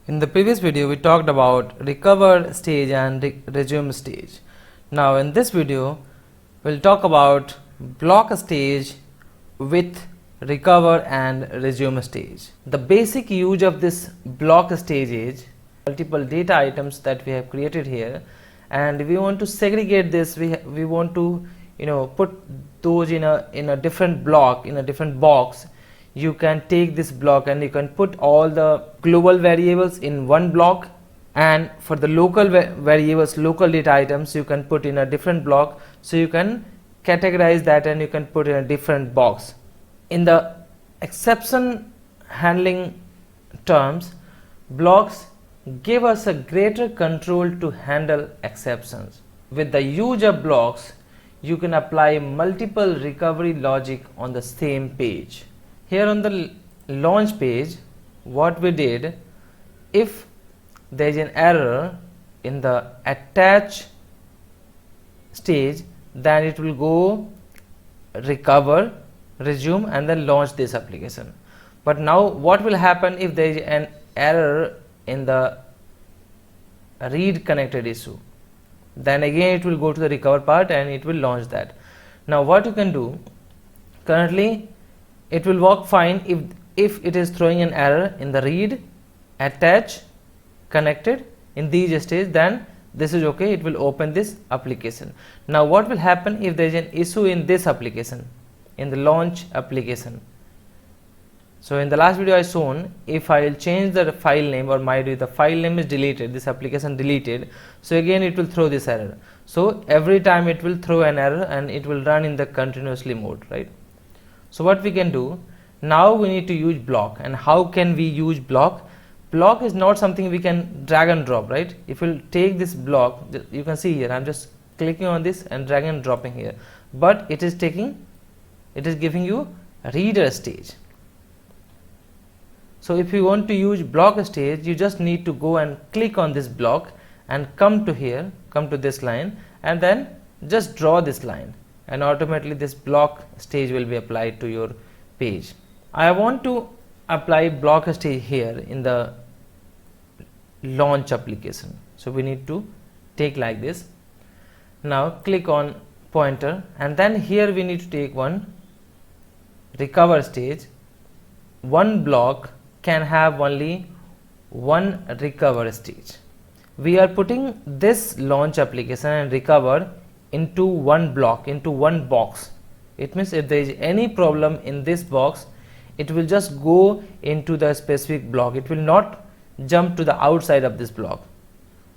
In the previous video, we talked about recover stage and resume stage. Now in this video, we'll talk about block stage with recover and resume stage. The basic use of this block stage is multiple data items that we have created here, and we want to segregate this. We want to put those in a different block, in a different box. You can take this block and you can put all the global variables in one block, and for the local variables, local data items, you can put in a different block. So you can categorize that and you can put in a different box. In the exception handling terms, blocks give us a greater control to handle exceptions. With the use of blocks, you can apply multiple recovery logic on the same page. Here on the launch page, what we did, if there is an error in the attach stage, then it will go recover, resume, and then launch this application. But now what will happen if there is an error in the read connected issue? Then again it will go to the recover part and it will launch that. Now what you can do, currently it will work fine if it is throwing an error in the read, attach, connected in these stages, then this is okay, it will open this application. Now what will happen if there is an issue in this application, in the launch application? So in the last video I shown, if I will change the file name, or might be the file name is deleted, this application deleted, so again it will throw this error. So every time it will throw an error and it will run in the continuously mode, right? So what we can do, now we need to use block. And how can we use block? Block is not something we can drag and drop, right? If you take this block, you can see here, I'm just clicking on this and drag and dropping here, but it is giving you a reader stage. So if you want to use block stage, you just need to go and click on this block and come to here, come to this line, and then just draw this line, and automatically this block stage will be applied to your page. I want to apply block stage here in the launch application. So we need to take like this. Now click on pointer, and then here we need to take one recover stage. One block can have only one recover stage. We are putting this launch application and recover into one block, into one box. It means if there is any problem in this box, it will just go into the specific block. It will not jump to the outside of this block.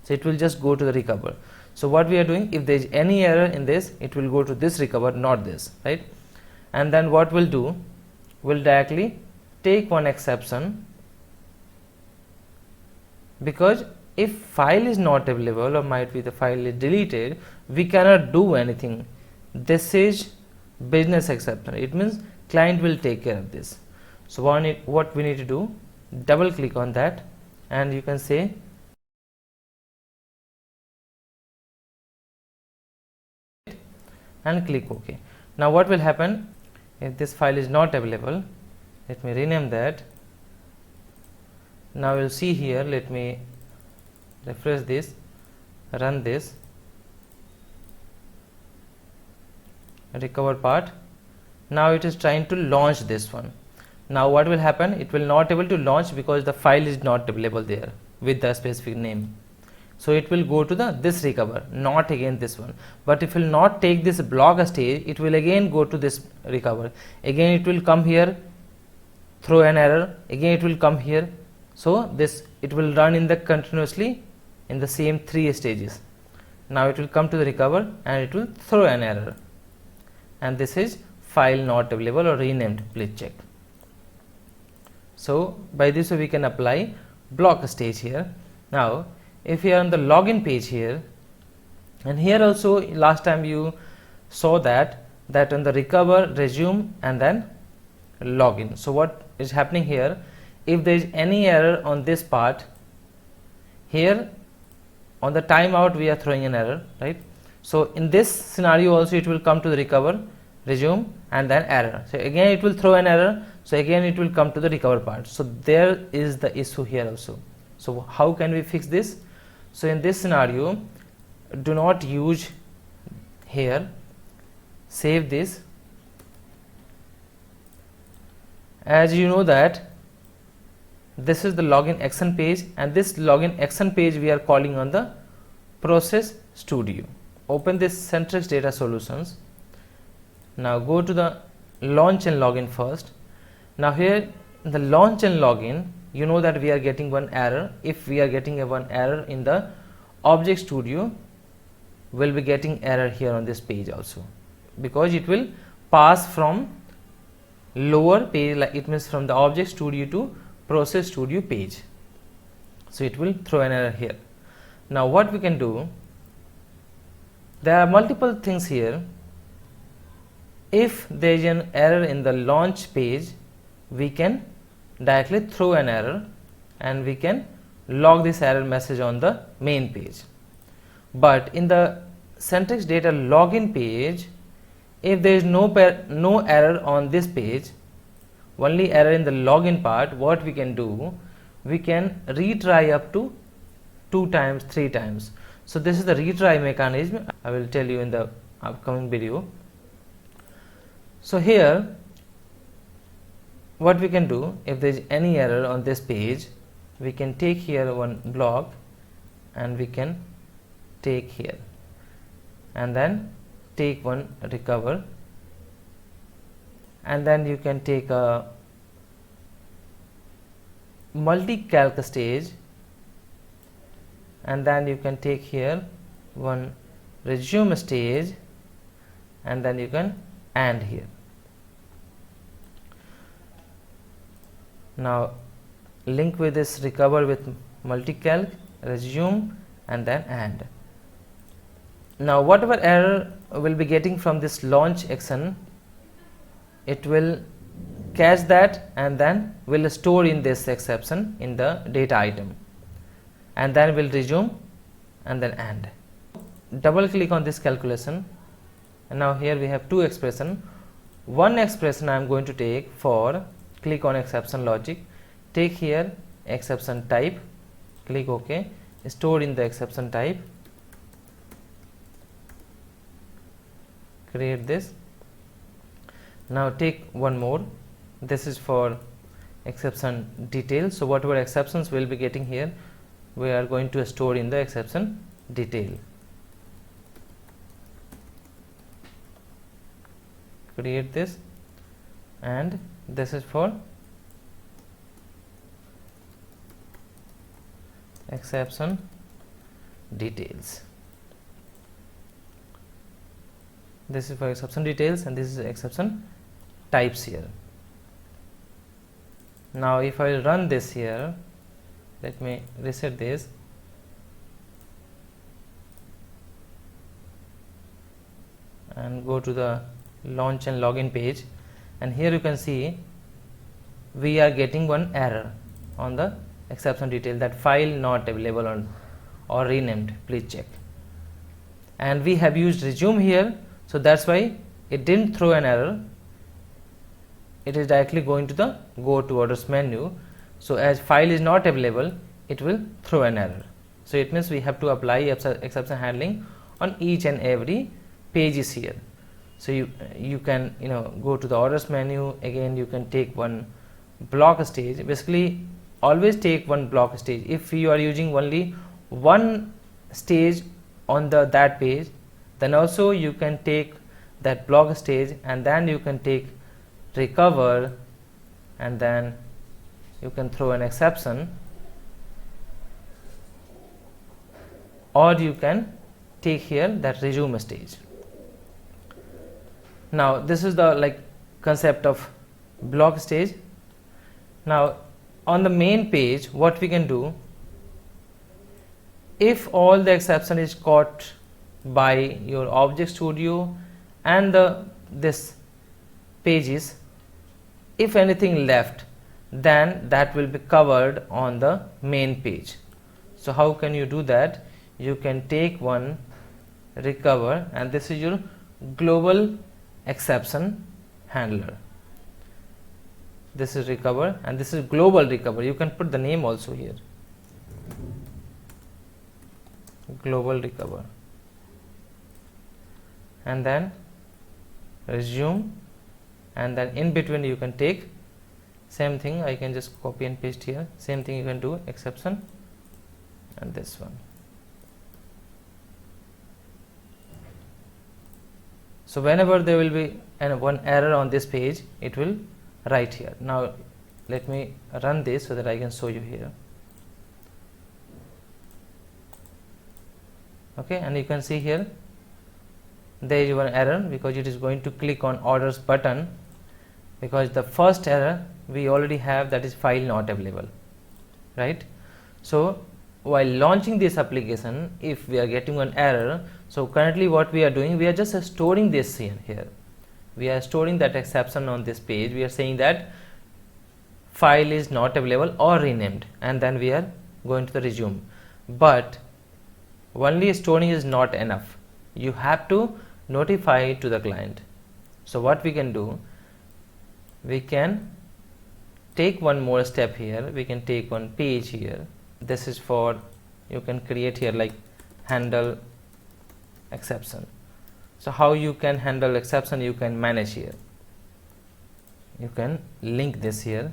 So it will just go to the recover. So what we are doing, if there is any error in this, it will go to this recover, not this, right? And then what we'll do, we'll directly take one exception, because if file is not available, or might be the file is deleted, we cannot do anything. This is business exception. It means client will take care of this. So what we need to do, double click on that, and you can say and click OK. Now what will happen if this file is not available? Let me rename that. Now you'll see here, let me refresh this, run this, recover part. Now it is trying to launch this one. Now what will happen, it will not able to launch because the file is not available there with the specific name. So it will go to this recover, not again this one. But if it will not take this block stage, it will again go to this recover. Again it will come here, throw an error, again it will come here. So it will run in the continuously in the same three stages. Now it will come to the recover and it will throw an error, and this is file not available or renamed, please check. So by this way we can apply block stage here. Now if you are on the login page here, and here also last time you saw that on the recover, resume, and then login. So what is happening here, if there is any error on this part, here on the timeout we are throwing an error, right? So in this scenario also it will come to the recover, resume, and then error. So again it will throw an error, so again it will come to the recover part. So there is the issue here also. So how can we fix this? So in this scenario, do not use here, save this. As you know that this is the login action page, and this login action page we are calling on the process studio. Open this Centrix Data Solutions. Now go to the launch and login first. Now here in the launch and login, you know that we are getting one error. If we are getting a one error in the object studio, we'll be getting error here on this page also, because it will pass from lower page, like it means from the object studio to process studio page. So it will throw an error here. Now what we can do, there are multiple things here. If there is an error in the launch page, we can directly throw an error and we can log this error message on the main page. But in the Centrix data login page, if there is no error on this page, only error in the login part, what we can do, we can retry up to 2 times, 3 times. So this is the retry mechanism. I will tell you in the upcoming video. So here what we can do, if there is any error on this page, we can take here one block and we can take here and then take one recover, and then you can take a multi-calc stage, and then you can take here one resume stage, and then you can AND here. Now link with this recover with multi-calc, resume, and then AND. Now whatever error will be getting from this launch action, it will catch that and then will store in this exception in the data item, and then will resume and then AND. Double click on this calculation, and now here we have 2 expression. One expression I am going to take for, click on exception logic, take here exception type, click OK, store in the exception type, create this. Now take one more, this is for exception detail. So whatever exceptions we will be getting here, we are going to store in the exception detail. Create this, and this is for exception details. This is for exception details, and this is exception types here. Now if I run this here, let me reset this. And go to the launch and login page, and here you can see we are getting one error on the exception detail, that file not available on or renamed, please check. And we have used resume here, so that's why it didn't throw an error. It is directly going to the go to orders menu. So as file is not available, it will throw an error. So it means we have to apply exception handling on each and every pages here. So you can go to the orders menu, again you can take one block stage. Basically always take one block stage. If you are using only one stage on that page, then also you can take that block stage, and then you can take recover, and then you can throw an exception, or you can take here that resume stage. Now this is the concept of block stage. Now on the main page, what we can do, if all the exception is caught by your object studio and this pages, if anything left, then that will be covered on the main page. So how can you do that? You can take one recover, and this is your global exception handler. This is recover, and this is global recover. You can put the name also here. global recover, and then resume, and then in between you can take same thing. I can just copy and paste here, same thing you can do, exception and this one. So whenever there will be one error on this page, it will write here. Now let me run this so that I can show you here. Okay, and you can see here there is one error because it is going to click on orders button, because the first error we already have, that is file not available, right? So while launching this application, if we are getting an error, so currently what we are doing, we are just storing this here. We are storing that exception on this page. We are saying that file is not available or renamed, and then we are going to the resume. But only storing is not enough. You have to notify to the client. So what we can do, we can take one more step here. We can take one page here. This is for, you can create here like handle exception. So how you can handle exception, you can manage here. You can link this here.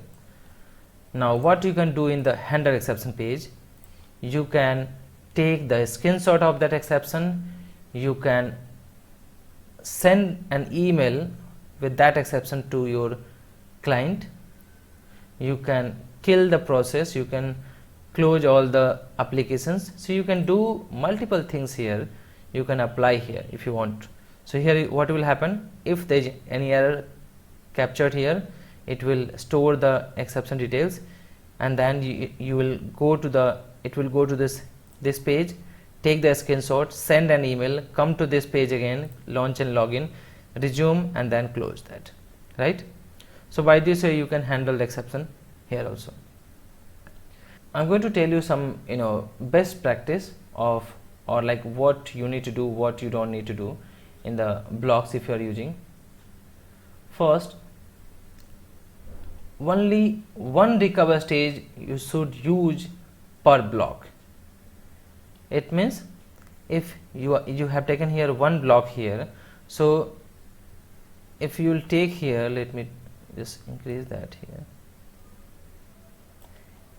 Now what you can do in the handle exception page, you can take the screenshot of that exception, you can send an email with that exception to your client, you can kill the process, you can close all the applications. So you can do multiple things here, you can apply here if you want. So here what will happen, if there is any error captured here, it will store the exception details, and then you will go to the, it will go to this page, take the screenshot, send an email, come to this page again, launch and login, resume, and then close that, right? So by this way you can handle the exception here also. I'm going to tell you some best practice of, or like what you need to do, what you don't need to do in the blocks if you are using. First, only one recover stage you should use per block. It means if you have taken here one block here, so if you will take here, let me just increase that here,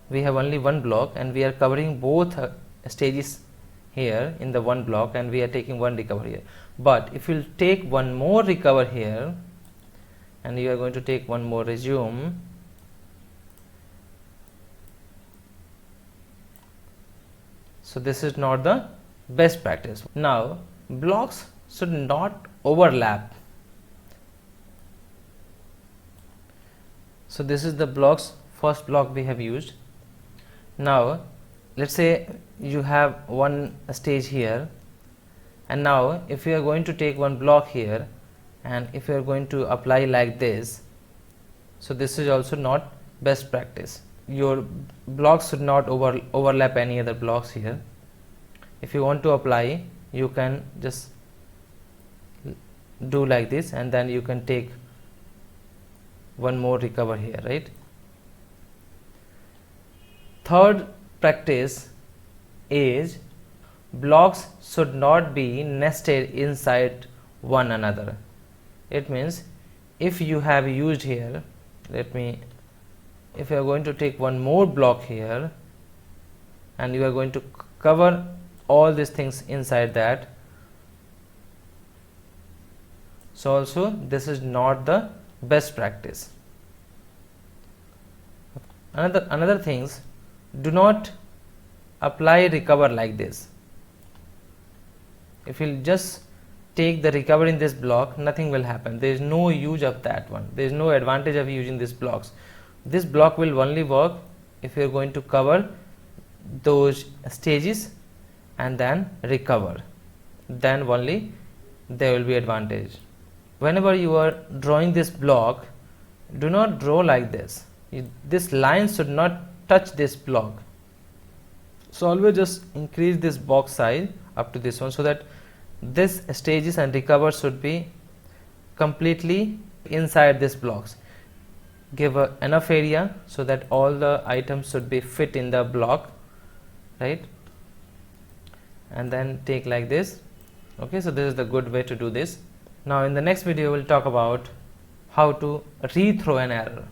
we have only one block and we are covering both stages here in the one block, and we are taking one recover here. But if you will take one more recover here, and you are going to take one more resume, so this is not the best practice. Now blocks should not overlap. So this is the blocks, first block we have used. Now let's say you have one stage here, and now if you are going to take one block here, and if you are going to apply like this, so this is also not best practice. Your blocks should not overlap any other blocks here. If you want to apply, you can just do like this, and then you can take one more recover here, right? Third practice is blocks should not be nested inside one another. It means if you have used here, if you are going to take one more block here and you are going to cover all these things inside that, so also this is not the best practice. Another things, do not apply recover like this. If you just take the recover in this block, nothing will happen. There is no use of that one. There is no advantage of using these blocks. This block will only work if you are going to cover those stages and then recover, then only there will be advantage. Whenever you are drawing this block, do not draw like this. This line should not touch this block. So always just increase this box size up to this one, so that this stages and recover should be completely inside this blocks. Give enough area so that all the items should be fit in the block, right? and then take like this. Okay, so this is the good way to do this. Now in the next video we'll talk about how to rethrow an error.